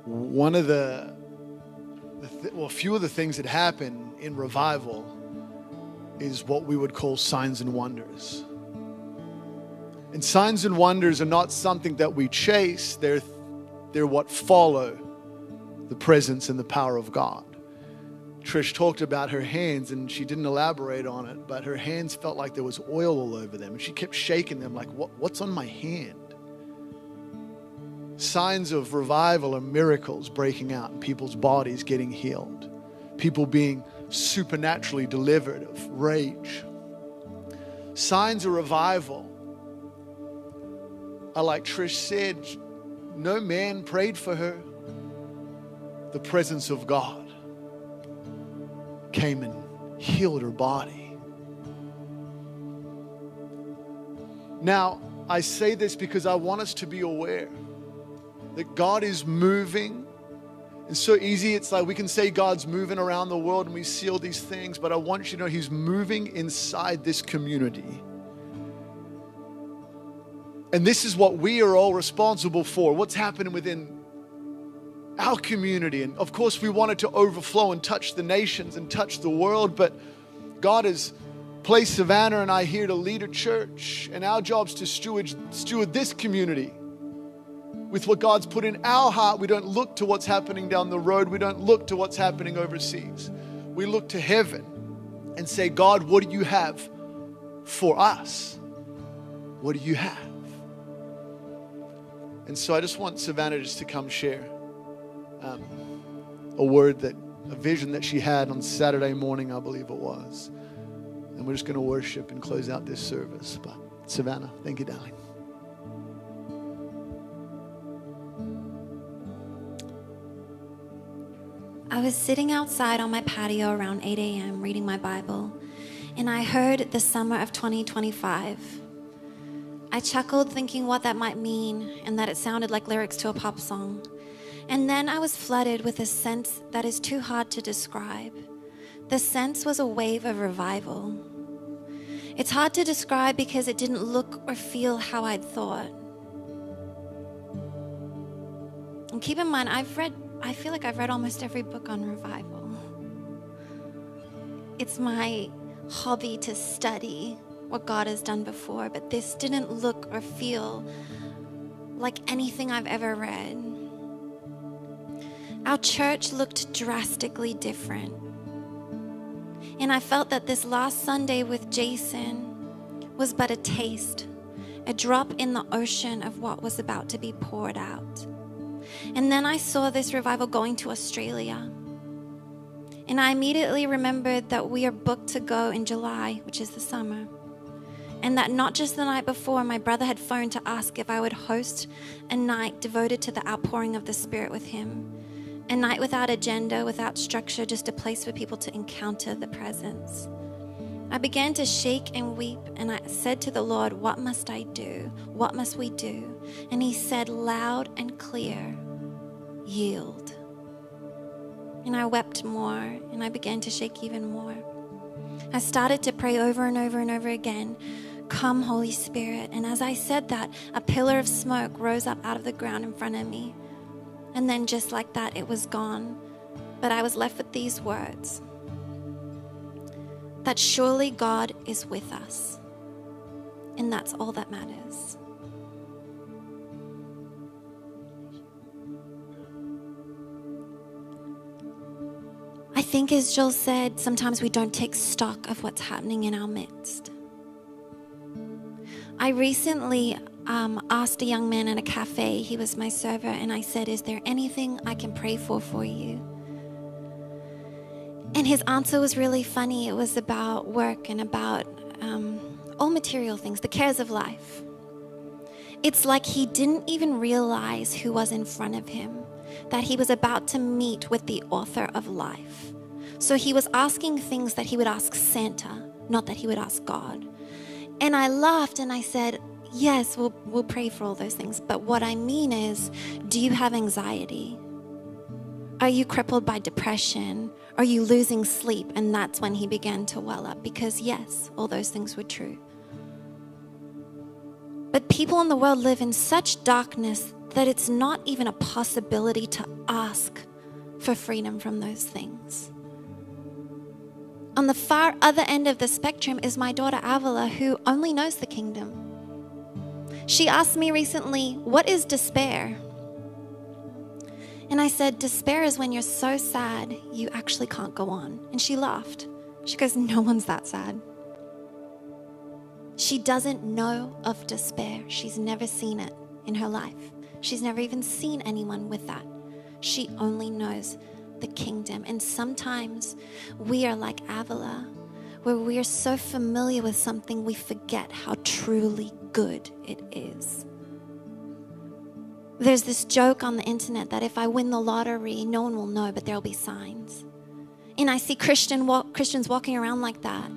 One of a few of the things that happen in revival is what we would call signs and wonders. And signs and wonders are not something that we chase. They're what follow the presence and the power of God. Trish talked about her hands, and she didn't elaborate on it, but her hands felt like there was oil all over them, and she kept shaking them like, what's on my hand? Signs of revival are miracles breaking out in people's bodies getting healed, people being supernaturally delivered of rage. Signs of revival are like Trish said, no man prayed for her. The presence of God came and healed her body. Now, I say this because I want us to be aware that God is moving. It's so easy. It's like we can say God's moving around the world and we see all these things, but I want you to know He's moving inside this community. And this is what we are all responsible for. What's happening within our community. And of course, we want it to overflow and touch the nations and touch the world, but God has placed Savannah and I here to lead a church, and our job's to steward this community with what God's put in our heart. We don't look to what's happening down the road. We don't look to what's happening overseas. We look to heaven and say, God, what do you have for us? What do you have? And so I just want Savannah just to come share a vision that she had on Saturday morning, I believe it was. And we're just going to worship and close out this service. But Savannah, thank you, darling. I was sitting outside on my patio around 8 a.m. reading my Bible, and I heard the summer of 2025. I chuckled thinking what that might mean and that it sounded like lyrics to a pop song. And then I was flooded with a sense that is too hard to describe. The sense was a wave of revival. It's hard to describe because it didn't look or feel how I'd thought. And keep in mind, I feel like I've read almost every book on revival. It's my hobby to study what God has done before, but this didn't look or feel like anything I've ever read. Our church looked drastically different. And I felt that this last Sunday with Jason was but a taste, a drop in the ocean of what was about to be poured out. And then I saw this revival going to Australia. And I immediately remembered that we are booked to go in July, which is the summer. And that not just the night before, my brother had phoned to ask if I would host a night devoted to the outpouring of the Spirit with him. A night without agenda, without structure, just a place for people to encounter the presence. I began to shake and weep, and I said to the Lord, what must I do? What must we do? And He said loud and clear, yield. And I wept more, and I began to shake even more. I started to pray over and over and over again, come Holy Spirit. And as I said that, a pillar of smoke rose up out of the ground in front of me. And then just like that, it was gone. But I was left with these words, that surely God is with us. And that's all that matters. I think, as Joel said, sometimes we don't take stock of what's happening in our midst. I recently asked a young man at a cafe, he was my server, and I said, is there anything I can pray for you? And his answer was really funny. It was about work and about all material things, the cares of life. It's like he didn't even realize who was in front of him, that he was about to meet with the author of life. So he was asking things that he would ask Santa, not that he would ask God. And I laughed and I said, yes, we'll pray for all those things. But what I mean is, do you have anxiety? Are you crippled by depression? Are you losing sleep? And that's when he began to well up, because yes, all those things were true. But people in the world live in such darkness that it's not even a possibility to ask for freedom from those things. On the far other end of the spectrum is my daughter Avila, who only knows the kingdom. She asked me recently, what is despair? And I said, despair is when you're so sad, you actually can't go on. And she laughed. She goes, no one's that sad. She doesn't know of despair. She's never seen it in her life. She's never even seen anyone with that. She only knows the kingdom. And sometimes we are like Avila, where we are so familiar with something we forget how truly good it is. There's this joke on the internet that if I win the lottery, no one will know, but there'll be signs. And I see Christians walking around like that.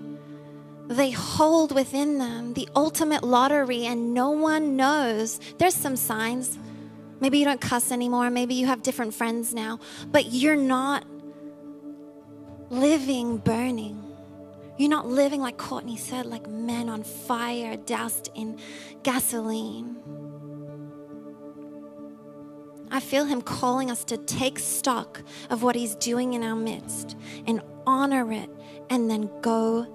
They hold within them the ultimate lottery and no one knows. There's some signs. Maybe you don't cuss anymore. Maybe you have different friends now. But you're not living burning. You're not living, like Courtney said, like men on fire, doused in gasoline. I feel him calling us to take stock of what he's doing in our midst and honor it and then go